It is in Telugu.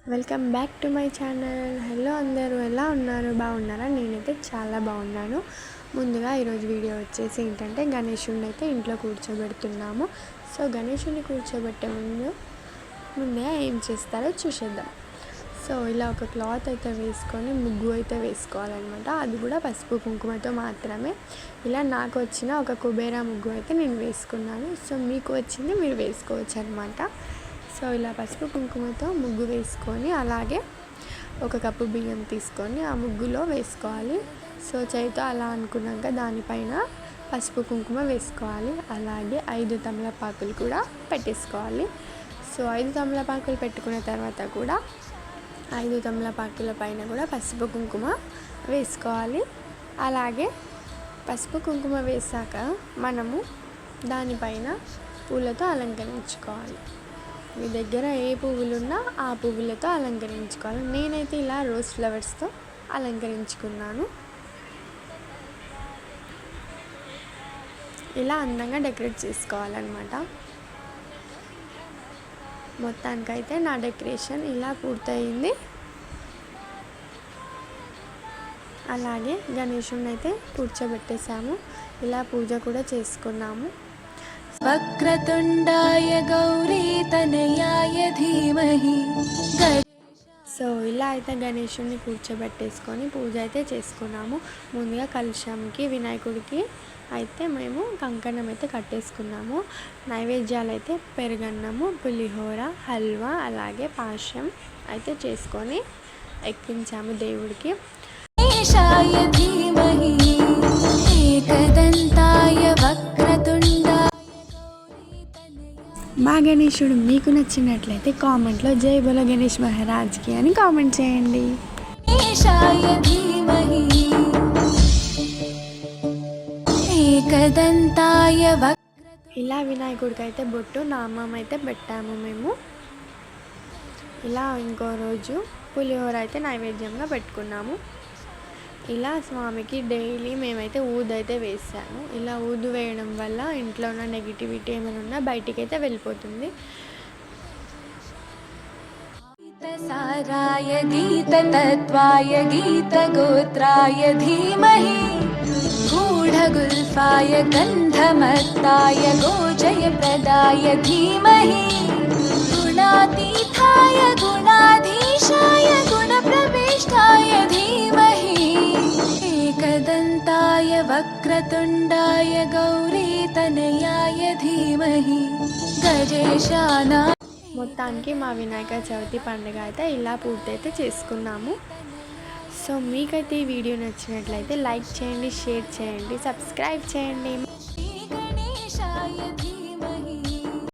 Welcome back to my channel. Hello అందరూ, ఎలా ఉన్నారు? బాగున్నారా? నేనైతే చాలా బాగున్నాను. ముందుగా ఈరోజు వీడియో వచ్చేసి ఏంటంటే గణేషుడిని అయితే ఇంట్లో కూర్చోబెడుతున్నాము. సో గణేషుడిని కూర్చోబెట్టే ముందుగా ఏం చేస్తారో చూసేద్దాం. సో ఇలా ఒక క్లాత్ అయితే వేసుకొని ముగ్గు అయితే వేసుకోవాలన్నమాట. అది కూడా పసుపు కుంకుమతో మాత్రమే. ఇలా నాకు వచ్చిన ఒక కుబేరా ముగ్గు అయితే నేను వేసుకున్నాను. సో మీకు వచ్చింది మీరు వేసుకోవచ్చు అనమాట. సో ఇలా పసుపు కుంకుమతో ముగ్గు వేసుకొని అలాగే ఒక కప్పు బియ్యం తీసుకొని ఆ ముగ్గులో వేసుకోవాలి. సో చేతితో అలా అనుకున్నాక దానిపైన పసుపు కుంకుమ వేసుకోవాలి. అలాగే 5 తమలపాకులు కూడా పెట్టేసుకోవాలి. సో 5 తమలపాకులు పెట్టుకున్న తర్వాత కూడా 5 తమలపాకుల పైన కూడా పసుపు కుంకుమ వేసుకోవాలి. అలాగే పసుపు కుంకుమ వేసాక మనము దానిపైన పూలతో అలంకరించుకోవాలి. మీ దగ్గర ఏ పువ్వులు ఉన్నా ఆ పువ్వులతో అలంకరించుకోవాలి. నేనైతే ఇలా రోజ్ ఫ్లవర్స్తో అలంకరించుకున్నాను. ఇలా అందంగా డెకరేట్ చేసుకోవాలన్నమాట. మొత్తానికైతే నా డెకరేషన్ ఇలా పూర్తయింది. అలాగే గణేశుడిని అయితే కూర్చోబెట్టేసాము. ఇలా పూజ కూడా చేసుకున్నాము. వక్రతుండాయ గౌరీ తనయాయ ధీమహి. సో ఇలా అయితే గణేశుడిని కూర్చోబెట్టేసుకొని పూజ అయితే చేసుకున్నాము. ముందుగా కలశంకి వినాయకుడికి అయితే మేము కంకణం అయితే కట్టేసుకున్నాము. నైవేద్యాలు అయితే పెరుగన్నము, పులిహోర, హల్వా అలాగే పాశం అయితే చేసుకొని ఎక్కించాము దేవుడికి. ధీమహి ఏకదంతాయ వక్రతుండాయ. మా గణేశుడు మీకు నచ్చినట్లయితే కామెంట్లో జై బోలో గణేష్ మహారాజ్కి అని కామెంట్ చేయండి. ధీమహి ఏకదంతాయ ఇలా వినాయకుడికి అయితే బొట్టు నామం అయితే పెట్టాము మేము. ఇలా ఇంకో రోజు పులిహోర అయితే నైవేద్యంగా పెట్టుకున్నాము. ఇలా స్వామికి డైలీ మేమైతే ఊదైతే వేసాము. ఇలా ఊదు వేయడం వల్ల ఇంట్లో ఉన్న నెగిటివిటీ ఏమైనా ఉన్నా బయటికి అయితే వెళ్ళిపోతుంది. సారాయ గీత తత్వాయ గీత గోత్రాయ ధీమహి గూఢగుల్ఫాయ గంధమత్తాయ గోజయ ప్రదాయ ధీమహి గుణాతీతాయ గుణాధీశాయ గుణప్రవిష్టాయ ధీమహి ఏకదంతాయ వక్రతుండాయ గౌరీ తనయాయ ధీమహి గజేశానా. మొత్తానికి మా వినాయక చవితి పండుగ అయితే ఇలా పూర్తయితే చేసుకున్నాము. సో మీకైతే ఈ వీడియో నచ్చినట్లయితే లైక్ చేయండి, షేర్ చేయండి, సబ్స్క్రైబ్ చేయండి.